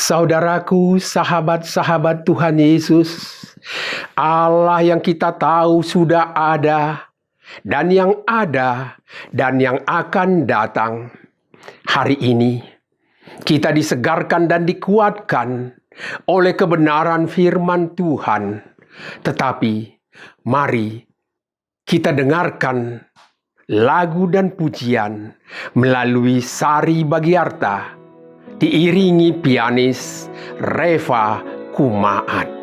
Saudaraku, sahabat-sahabat Tuhan Yesus, Allah yang kita tahu sudah ada, dan yang ada, dan yang akan datang. Hari ini, kita disegarkan dan dikuatkan oleh kebenaran firman Tuhan. Tetapi, mari kita dengarkan lagu dan pujian melalui Sari Bagiarta, diiringi pianis Reva Kumaat.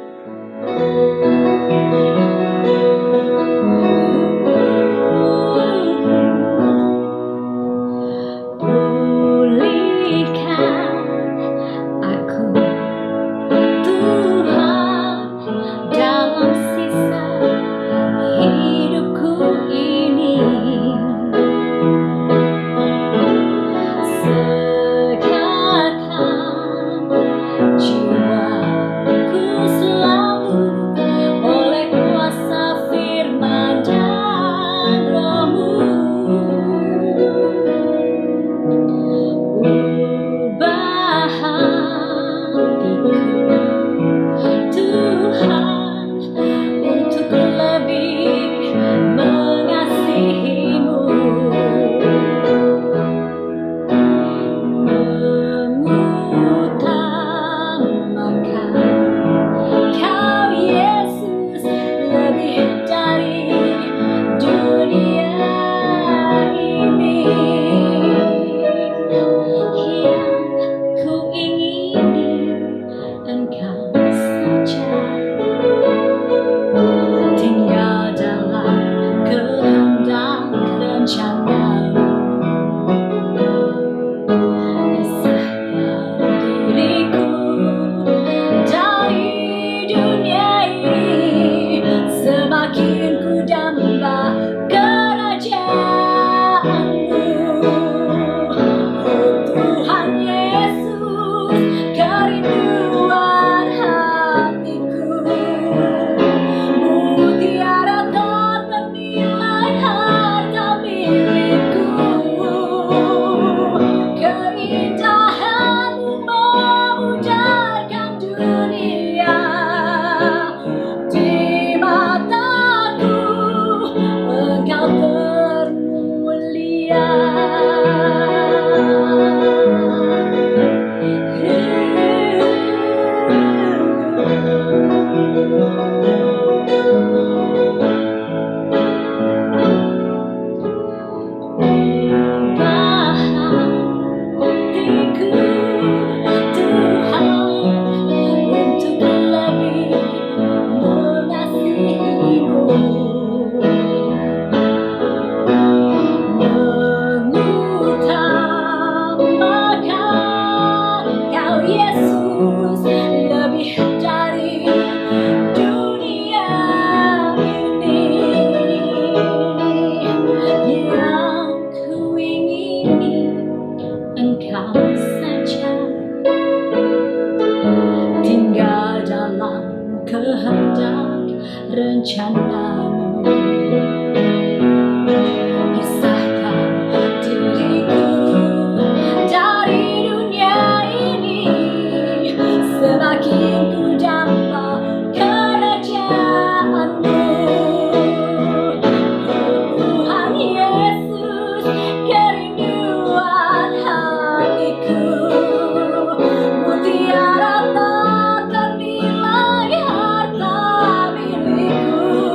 Mutiara tak ternilai harta milikku.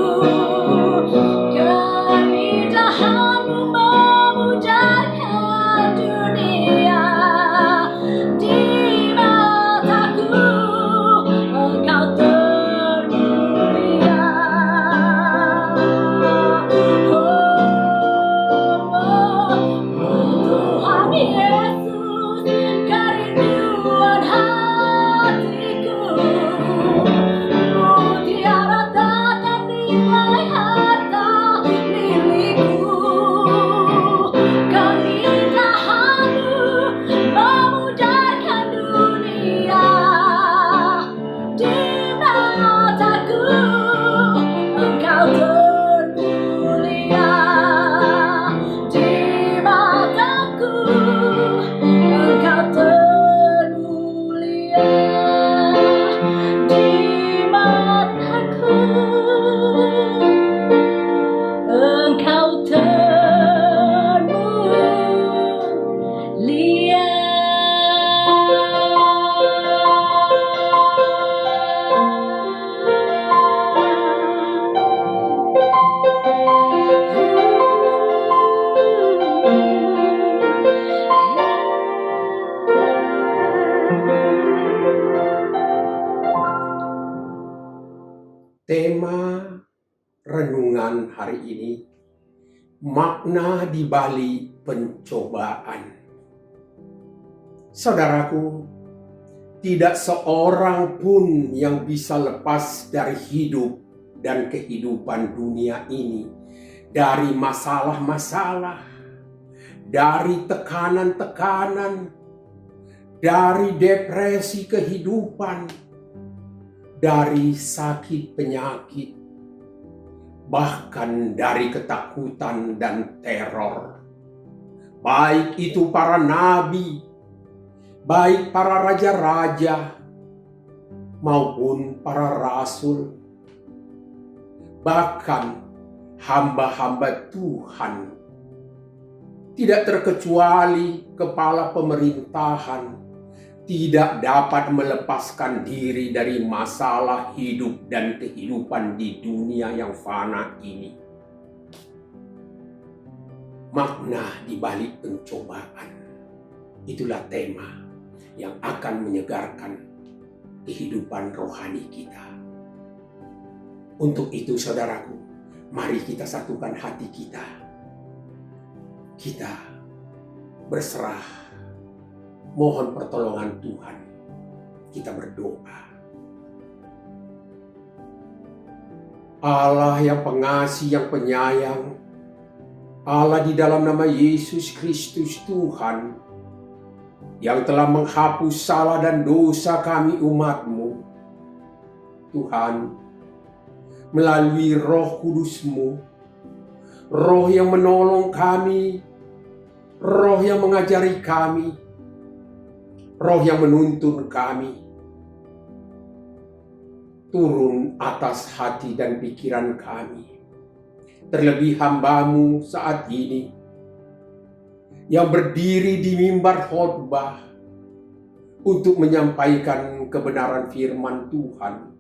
Tema renungan hari ini, makna di balik pencobaan. Saudaraku, tidak seorang pun yang bisa lepas dari hidup dan kehidupan dunia ini, dari masalah-masalah, dari tekanan-tekanan, dari depresi kehidupan, dari sakit penyakit, bahkan dari ketakutan dan teror. Baik itu para nabi, baik para raja-raja, maupun para rasul, bahkan hamba-hamba Tuhan, tidak terkecuali kepala pemerintahan, tidak dapat melepaskan diri dari masalah hidup dan kehidupan di dunia yang fana ini. Makna di balik pencobaan, itulah tema yang akan menyegarkan kehidupan rohani kita. Untuk itu saudaraku, mari kita satukan hati kita. Kita berserah, mohon pertolongan Tuhan. Kita berdoa. Allah yang pengasih, yang penyayang, Allah di dalam nama Yesus Kristus Tuhan, yang telah menghapus salah dan dosa kami umat-Mu. Tuhan, melalui Roh Kudus-Mu, Roh yang menolong kami, Roh yang mengajari kami, Roh yang menuntun kami, turun atas hati dan pikiran kami. Terlebih hamba-Mu saat ini, yang berdiri di mimbar khotbah untuk menyampaikan kebenaran firman Tuhan.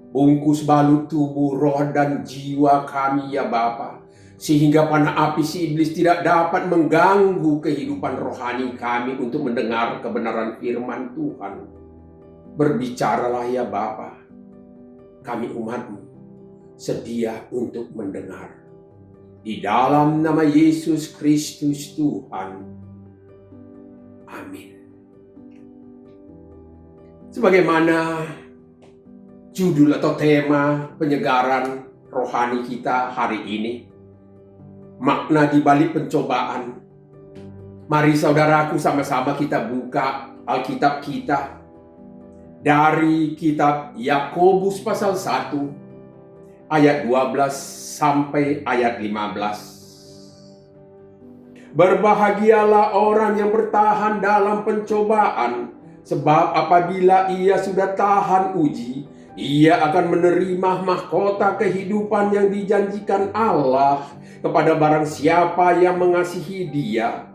Bungkus balut tubuh, roh dan jiwa kami ya Bapa, sehingga panah api si iblis tidak dapat mengganggu kehidupan rohani kami untuk mendengar kebenaran firman Tuhan. Berbicaralah ya Bapa, kami umat-Mu sedia untuk mendengar. Di dalam nama Yesus Kristus Tuhan. Amin. Sebagaimana judul atau tema penyegaran rohani kita hari ini, makna di balik pencobaan. Mari saudaraku sama-sama kita buka Alkitab kita dari kitab Yakobus pasal 1 ayat 12 sampai ayat 15. Berbahagialah orang yang bertahan dalam pencobaan, sebab apabila ia sudah tahan uji, ia akan menerima mahkota kehidupan yang dijanjikan Allah kepada barang siapa yang mengasihi Dia.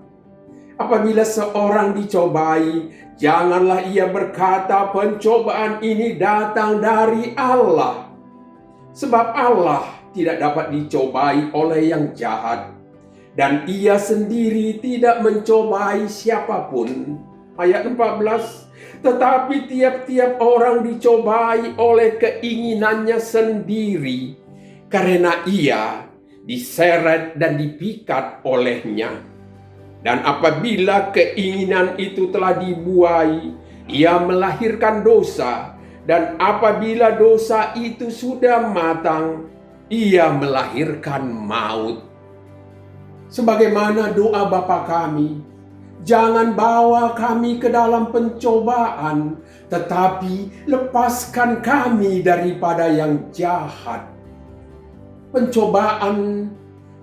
Apabila seorang dicobai, janganlah ia berkata pencobaan ini datang dari Allah. Sebab Allah tidak dapat dicobai oleh yang jahat, dan Ia sendiri tidak mencobai siapapun. Ayat 14. Tetapi tiap-tiap orang dicobai oleh keinginannya sendiri, karena ia diseret dan dipikat olehnya. Dan apabila keinginan itu telah dibuai, ia melahirkan dosa. Dan apabila dosa itu sudah matang, ia melahirkan maut. Sebagaimana doa Bapa kami, jangan bawa kami ke dalam pencobaan, tetapi lepaskan kami daripada yang jahat. Pencobaan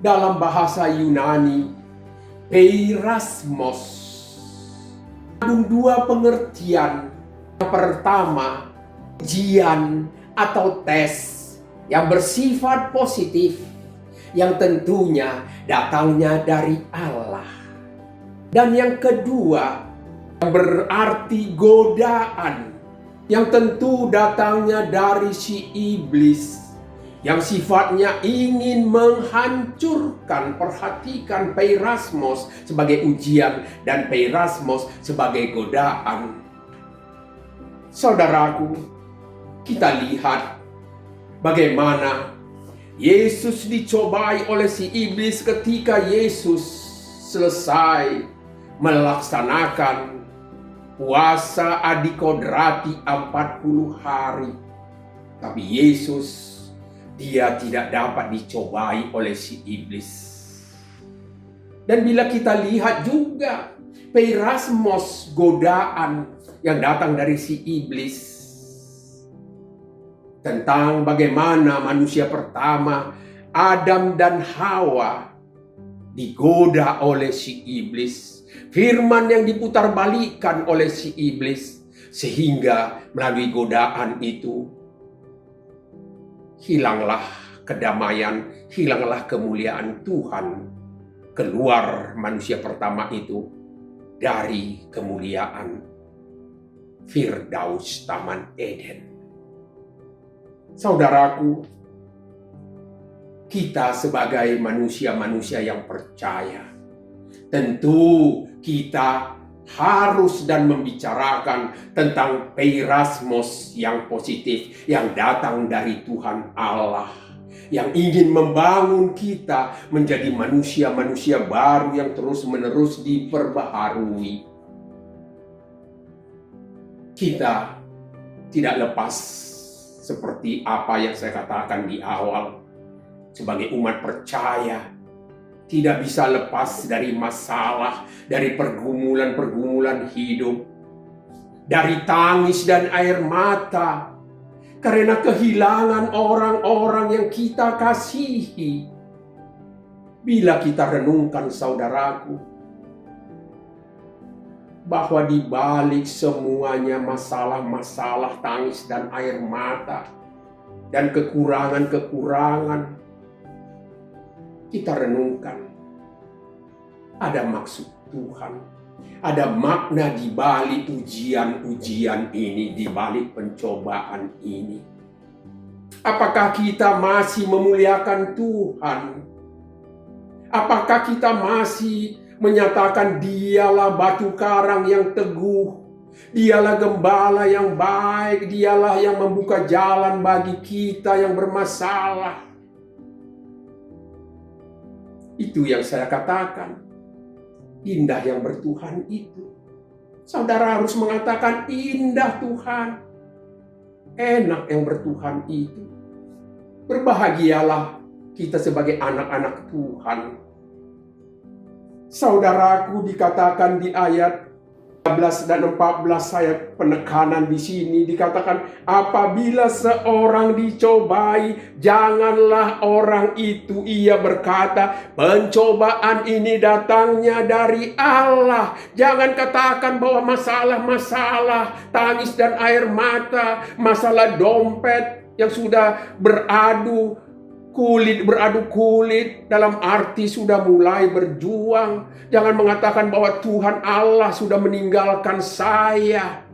dalam bahasa Yunani, peirasmos, mengandung dua pengertian. Yang pertama, ujian atau tes yang bersifat positif, yang tentunya datangnya dari Allah. Dan yang kedua, yang berarti godaan, yang tentu datangnya dari si iblis, yang sifatnya ingin menghancurkan. Perhatikan, peirasmos sebagai ujian dan peirasmos sebagai godaan. Saudaraku, kita lihat bagaimana Yesus dicobai oleh si iblis ketika Yesus selesai melaksanakan puasa adikodrati 40 hari. Tapi Yesus, dia tidak dapat dicobai oleh si iblis. Dan bila kita lihat juga peirasmos, godaan yang datang dari si iblis tentang bagaimana manusia pertama, Adam dan Hawa, digoda oleh si iblis. Firman yang diputarbalikkan oleh si iblis, sehingga melalui godaan itu hilanglah kedamaian, hilanglah kemuliaan Tuhan. Keluar manusia pertama itu dari kemuliaan Firdaus Taman Eden. Saudaraku, kita sebagai manusia-manusia yang percaya, tentu kita harus dan membicarakan tentang peirasmos yang positif yang datang dari Tuhan Allah, yang ingin membangun kita menjadi manusia-manusia baru yang terus-menerus diperbaharui. Kita tidak lepas seperti apa yang saya katakan di awal. Sebagai umat percaya, tidak bisa lepas dari masalah, dari pergumulan-pergumulan hidup, dari tangis dan air mata, karena kehilangan orang-orang yang kita kasihi. Bila kita renungkan, saudaraku, bahwa di balik semuanya masalah-masalah, tangis dan air mata, dan kekurangan-kekurangan, kita renungkan, ada maksud Tuhan, ada makna di balik ujian-ujian ini, di balik pencobaan ini. Apakah kita masih memuliakan Tuhan? Apakah kita masih menyatakan dialah batu karang yang teguh, dialah gembala yang baik, dialah yang membuka jalan bagi kita yang bermasalah? Itu yang saya katakan, indah yang bertuhan itu. Saudara harus mengatakan indah Tuhan, enak yang bertuhan itu. Berbahagialah kita sebagai anak-anak Tuhan. Saudaraku, dikatakan di ayat 13 dan 14, saya penekanan di sini dikatakan, apabila seorang dicobai, janganlah orang itu ia berkata, pencobaan ini datangnya dari Allah. Jangan katakan bahwa masalah-masalah, tangis dan air mata, masalah dompet yang sudah beradu kulit dalam arti sudah mulai berjuang. Jangan mengatakan bahwa Tuhan Allah sudah meninggalkan saya.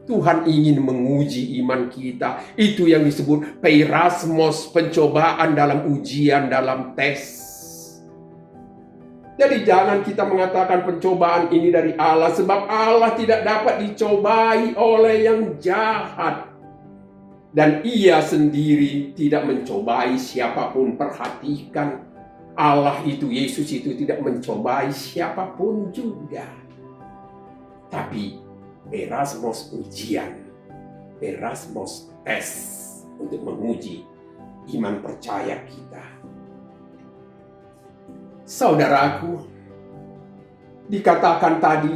Tuhan ingin menguji iman kita. Itu yang disebut peirasmos, pencobaan dalam ujian, dalam tes. Jadi jangan kita mengatakan pencobaan ini dari Allah, sebab Allah tidak dapat dicobai oleh yang jahat. Dan ia sendiri tidak mencobai siapapun. Perhatikan, Allah itu, Yesus itu tidak mencobai siapapun juga. Tapi peirasmos ujian, peirasmos tes untuk menguji iman percaya kita. Saudaraku, dikatakan tadi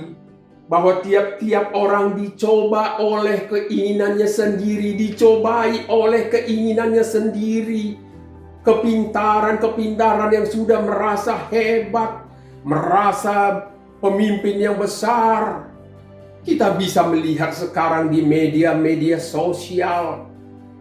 bahwa tiap-tiap orang dicoba oleh keinginannya sendiri, dicobai oleh keinginannya sendiri. Kepintaran yang sudah merasa hebat, merasa pemimpin yang besar. Kita bisa melihat sekarang di media-media sosial,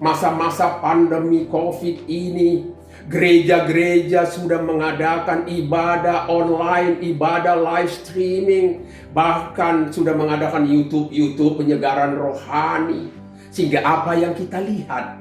masa-masa pandemi COVID ini, gereja-gereja sudah mengadakan ibadah online, ibadah live streaming, bahkan sudah mengadakan YouTube penyegaran rohani. Sehingga apa yang kita lihat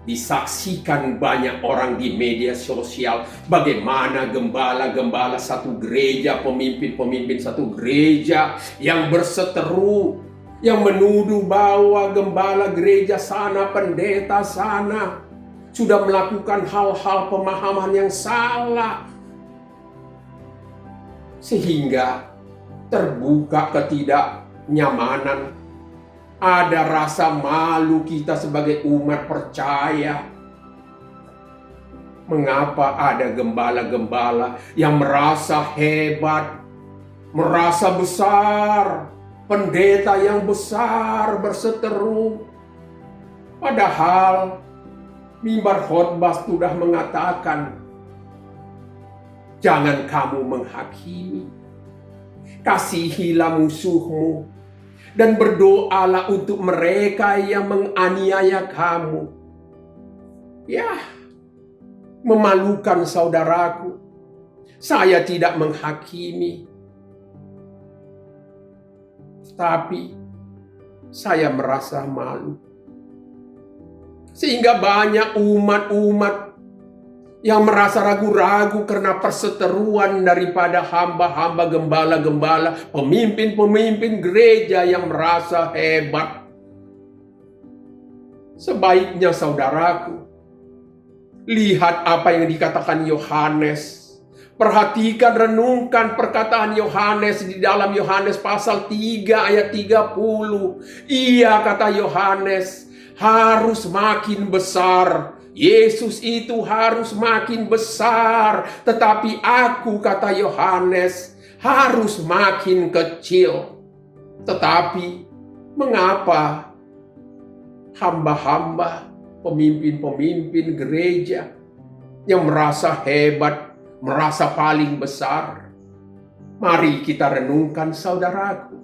disaksikan banyak orang di media sosial, bagaimana gembala-gembala satu gereja, pemimpin-pemimpin satu gereja yang berseteru yang menuduh bahwa gembala gereja sana, pendeta sana sudah melakukan hal-hal pemahaman yang salah, sehingga terbuka ketidaknyamanan. Ada rasa malu kita sebagai umat percaya. Mengapa ada gembala-gembala yang merasa hebat, merasa besar, pendeta yang besar berseteru, padahal mimbar khotbah sudah mengatakan, jangan kamu menghakimi, kasihilah musuhmu, dan berdoalah untuk mereka yang menganiaya kamu. Ya, memalukan saudaraku, saya tidak menghakimi, tapi saya merasa malu. Sehingga banyak umat-umat yang merasa ragu-ragu karena perseteruan daripada hamba-hamba, gembala-gembala, pemimpin-pemimpin gereja yang merasa hebat. Sebaiknya saudaraku, lihat apa yang dikatakan Yohanes. Perhatikan, renungkan perkataan Yohanes di dalam Yohanes pasal 3 ayat 30. Iya, kata Yohanes, harus makin besar. Yesus itu harus makin besar, tetapi aku, kata Yohanes, harus makin kecil. Tetapi mengapa hamba-hamba, pemimpin-pemimpin gereja yang merasa hebat, merasa paling besar? Mari kita renungkan saudaraku,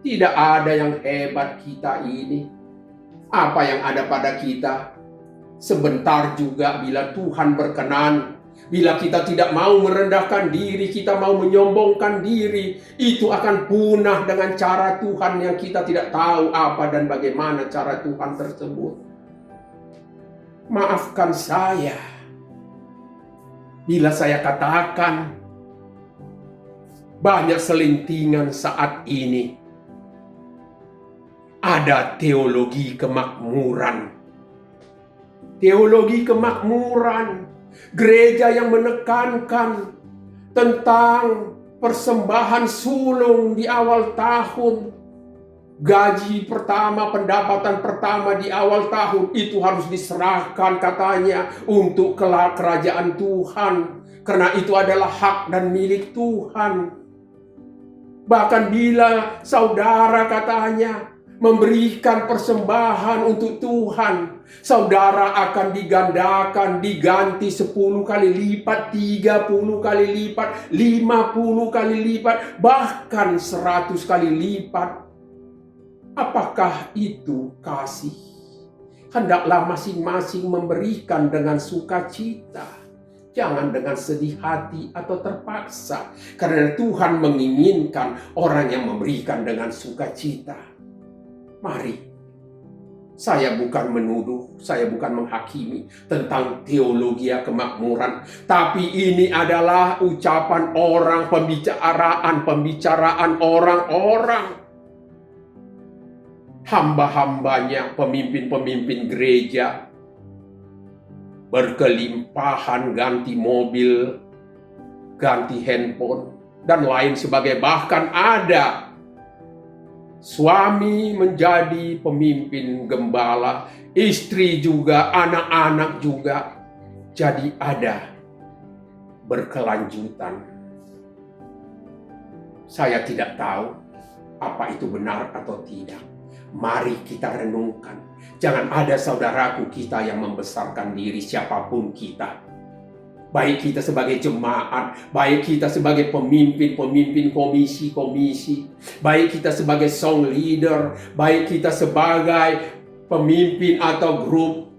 tidak ada yang hebat kita ini. Apa yang ada pada kita? Sebentar juga bila Tuhan berkenan, bila kita tidak mau merendahkan diri, kita mau menyombongkan diri, itu akan punah dengan cara Tuhan yang kita tidak tahu apa dan bagaimana cara Tuhan tersebut. Maafkan saya bila saya katakan banyak selentingan saat ini. Ada teologi kemakmuran. Teologi kemakmuran, gereja yang menekankan tentang persembahan sulung di awal tahun, gaji pertama, pendapatan pertama di awal tahun itu harus diserahkan katanya untuk kerajaan Tuhan, karena itu adalah hak dan milik Tuhan. Bahkan bila saudara katanya memberikan persembahan untuk Tuhan, saudara akan digandakan, diganti 10 kali lipat, 30 kali lipat, 50 kali lipat, bahkan 100 kali lipat. Apakah itu kasih? Hendaklah masing-masing memberikan dengan sukacita, jangan dengan sedih hati atau terpaksa, karena Tuhan menginginkan orang yang memberikan dengan sukacita. Mari, saya bukan menuduh, saya bukan menghakimi tentang teologi kemakmuran, tapi ini adalah ucapan orang, pembicaraan orang-orang, hamba-hambanya, pemimpin-pemimpin gereja, berkelimpahan ganti mobil, ganti handphone, dan lain sebagainya. Bahkan ada suami menjadi pemimpin gembala, istri juga, anak-anak juga. Jadi ada berkelanjutan. Saya tidak tahu apa itu benar atau tidak. Mari kita renungkan. Jangan ada saudaraku kita yang membesarkan diri, siapapun kita. Baik kita sebagai jemaat, baik kita sebagai pemimpin komisi-komisi, baik kita sebagai song leader, baik kita sebagai pemimpin atau grup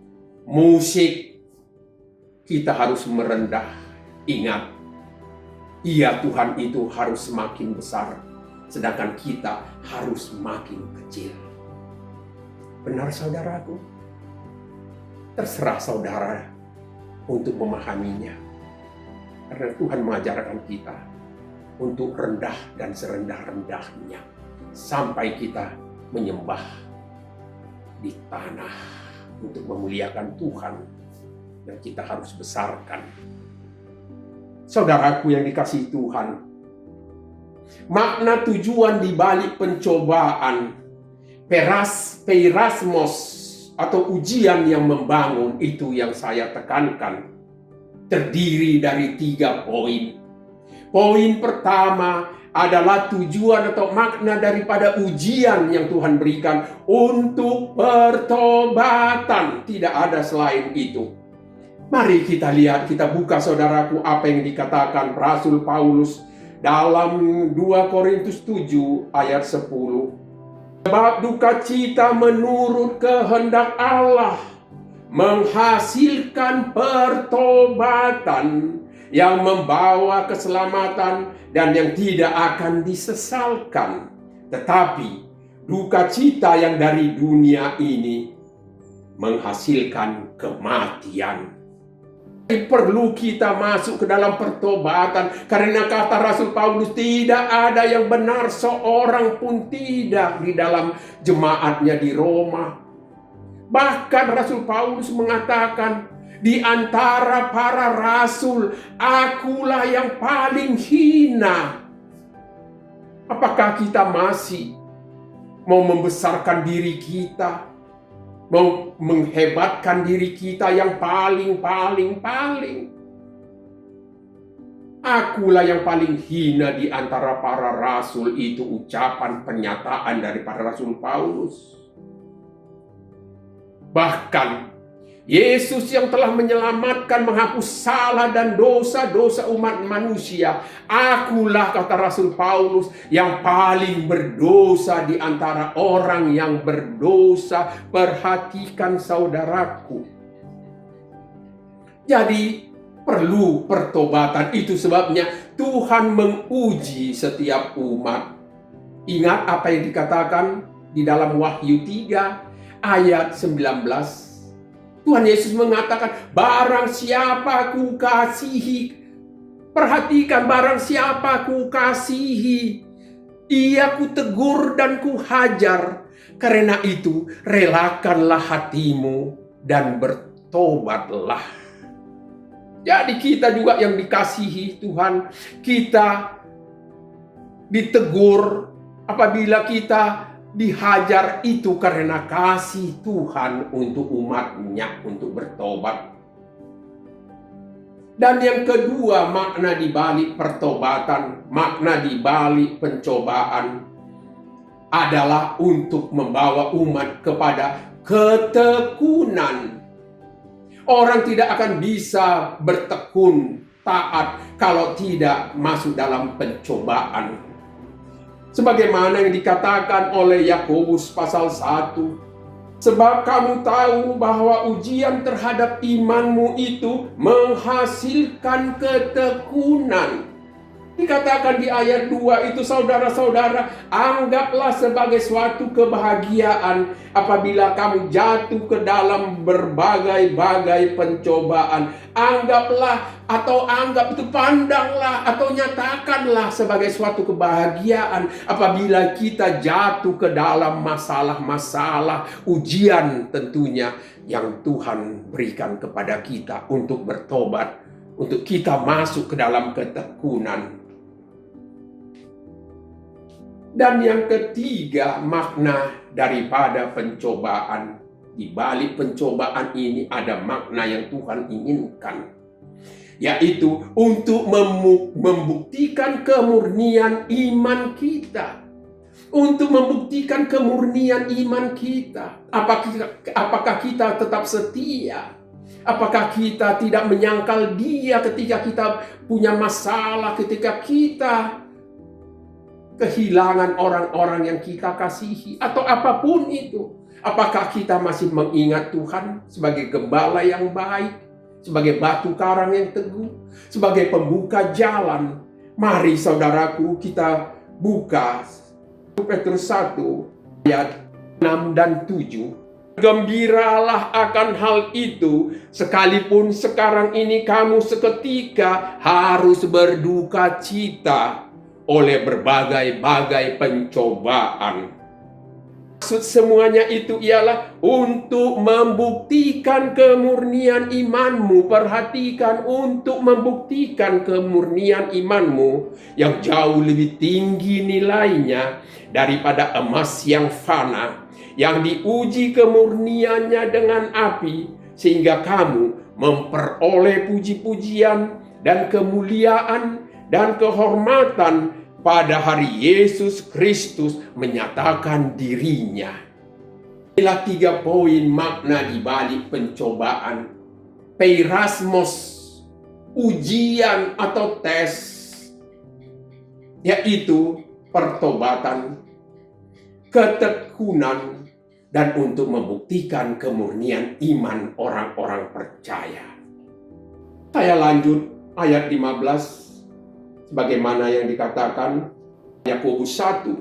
musik, kita harus merendah. Ingat, iya, Tuhan itu harus semakin besar, sedangkan kita harus makin kecil. Benar saudaraku? Terserah saudara untuk memahaminya. Karena Tuhan mengajarkan kita untuk rendah dan serendah-rendahnya. Sampai kita menyembah di tanah untuk memuliakan Tuhan yang kita harus besarkan. Saudaraku yang dikasihi Tuhan, makna tujuan di balik pencobaan, peirasmos atau ujian yang membangun, itu yang saya tekankan, terdiri dari 3 poin. Poin pertama adalah tujuan atau makna daripada ujian yang Tuhan berikan untuk pertobatan. Tidak ada selain itu. Mari kita lihat, kita buka saudaraku apa yang dikatakan Rasul Paulus dalam 2 Korintus 7 ayat 10. Sebab duka cita menurut kehendak Allah menghasilkan pertobatan yang membawa keselamatan dan yang tidak akan disesalkan. Tetapi duka cita yang dari dunia ini menghasilkan kematian. Perlu kita masuk ke dalam pertobatan, karena kata Rasul Paulus, tidak ada yang benar, seorang pun tidak di dalam jemaatnya di Roma. Bahkan Rasul Paulus mengatakan, di antara para rasul, akulah yang paling hina. Apakah kita masih mau membesarkan diri kita, mau menghebatkan diri kita yang paling? Akulah yang paling hina di antara para rasul, itu ucapan pernyataan daripada Rasul Paulus. Bahkan Yesus yang telah menyelamatkan, menghapus salah dan dosa-dosa umat manusia, akulah, kata Rasul Paulus, yang paling berdosa di antara orang yang berdosa. Perhatikan saudaraku. Jadi perlu pertobatan. Itu sebabnya Tuhan menguji setiap umat. Ingat apa yang dikatakan di dalam Wahyu 3 ayat 19. Tuhan Yesus mengatakan, barang siapa ku kasihi, perhatikan, barang siapa ku kasihi, ia ku tegur dan ku hajar. Karena itu relakanlah hatimu dan bertobatlah. Jadi kita juga yang dikasihi Tuhan, kita ditegur apabila kita dihajar, itu karena kasih Tuhan untuk umatnya untuk bertobat. Dan yang kedua, makna di balik pertobatan, makna di balik pencobaan adalah untuk membawa umat kepada ketekunan. Orang tidak akan bisa bertekun taat kalau tidak masuk dalam pencobaan. Sebagaimana yang dikatakan oleh Yakobus pasal 1. Sebab kamu tahu bahwa ujian terhadap imanmu itu menghasilkan ketekunan. Dikatakan di ayat 2 itu, saudara-saudara, anggaplah sebagai suatu kebahagiaan apabila kamu jatuh ke dalam berbagai-bagai pencobaan. Anggaplah atau anggap itu, pandanglah atau nyatakanlah sebagai suatu kebahagiaan apabila kita jatuh ke dalam masalah-masalah, ujian tentunya yang Tuhan berikan kepada kita untuk bertobat, untuk kita masuk ke dalam ketekunan. Dan yang ketiga, makna daripada pencobaan. Di balik pencobaan ini ada makna yang Tuhan inginkan, yaitu untuk membuktikan kemurnian iman kita. Untuk membuktikan kemurnian iman kita. Apakah kita tetap setia? Apakah kita tidak menyangkal Dia ketika kita punya masalah, ketika kita kehilangan orang-orang yang kita kasihi, atau apapun itu? Apakah kita masih mengingat Tuhan sebagai gembala yang baik, sebagai batu karang yang teguh, sebagai pembuka jalan? Mari saudaraku, kita buka Petrus 1 ayat 6 dan 7. Gembiralah akan hal itu, sekalipun sekarang ini kamu seketika harus berduka cita oleh berbagai-bagai pencobaan. Maksud semuanya itu ialah untuk membuktikan kemurnian imanmu. Perhatikan, untuk membuktikan kemurnian imanmu yang jauh lebih tinggi nilainya daripada emas yang fana, yang diuji kemurniannya dengan api, sehingga kamu memperoleh puji-pujian dan kemuliaan dan kehormatan pada hari Yesus Kristus menyatakan dirinya. Inilah 3 poin makna di balik pencobaan. Peirasmos, ujian atau tes, yaitu pertobatan, ketekunan, dan untuk membuktikan kemurnian iman orang-orang percaya. Saya lanjut ayat 15. Sebagaimana yang dikatakan Yakobus 1.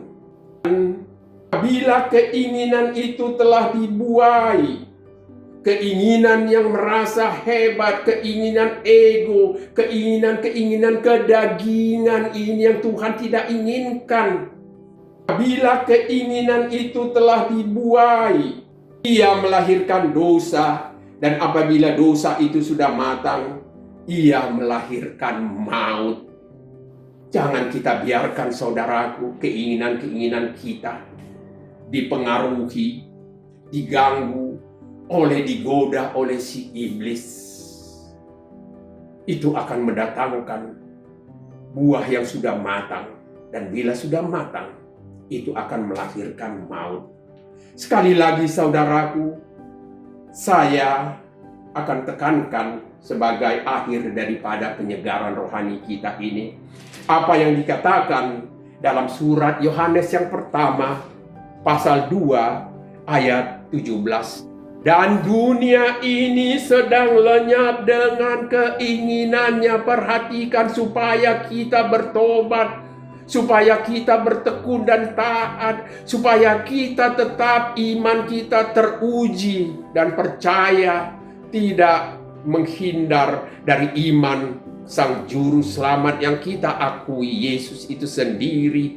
Apabila keinginan itu telah dibuai, keinginan yang merasa hebat, keinginan ego, keinginan kedagingan ini yang Tuhan tidak inginkan. Apabila keinginan itu telah dibuai, ia melahirkan dosa, dan apabila dosa itu sudah matang, ia melahirkan maut. Jangan kita biarkan, saudaraku, keinginan-keinginan kita dipengaruhi, diganggu, digoda oleh si iblis. Itu akan mendatangkan buah yang sudah matang, dan bila sudah matang, itu akan melahirkan maut. Sekali lagi, saudaraku, saya akan tekankan sebagai akhir daripada penyegaran rohani kita ini, apa yang dikatakan dalam surat Yohanes yang pertama, pasal 2, ayat 17. Dan dunia ini sedang lenyap dengan keinginannya. Perhatikan, supaya kita bertobat, supaya kita bertekun dan taat, supaya kita tetap iman kita teruji dan percaya, tidak menghindar dari iman Sang Juru Selamat yang kita akui, Yesus itu sendiri.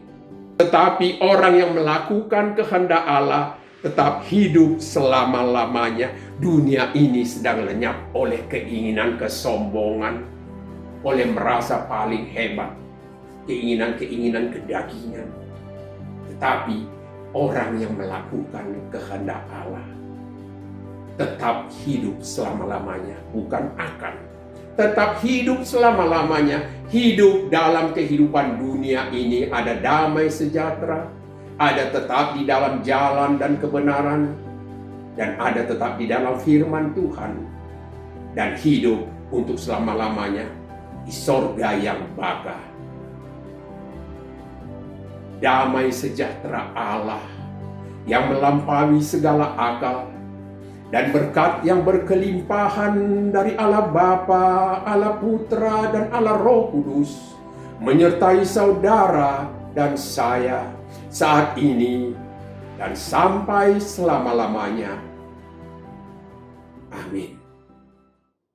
Tetapi orang yang melakukan kehendak Allah tetap hidup selama-lamanya. Dunia ini sedang lenyap oleh keinginan kesombongan, oleh merasa paling hebat, keinginan-keinginan kedagingan. Tetapi orang yang melakukan kehendak Allah tetap hidup selama-lamanya, bukan akan. Tetap hidup selama-lamanya. Hidup dalam kehidupan dunia ini ada damai sejahtera, ada tetap di dalam jalan dan kebenaran, dan ada tetap di dalam firman Tuhan, dan hidup untuk selama-lamanya di sorga yang baka. Damai sejahtera Allah yang melampaui segala akal, dan berkat yang berkelimpahan dari Allah Bapa, Allah Putra, dan Allah Roh Kudus menyertai saudara dan saya saat ini dan sampai selama-lamanya. Amin.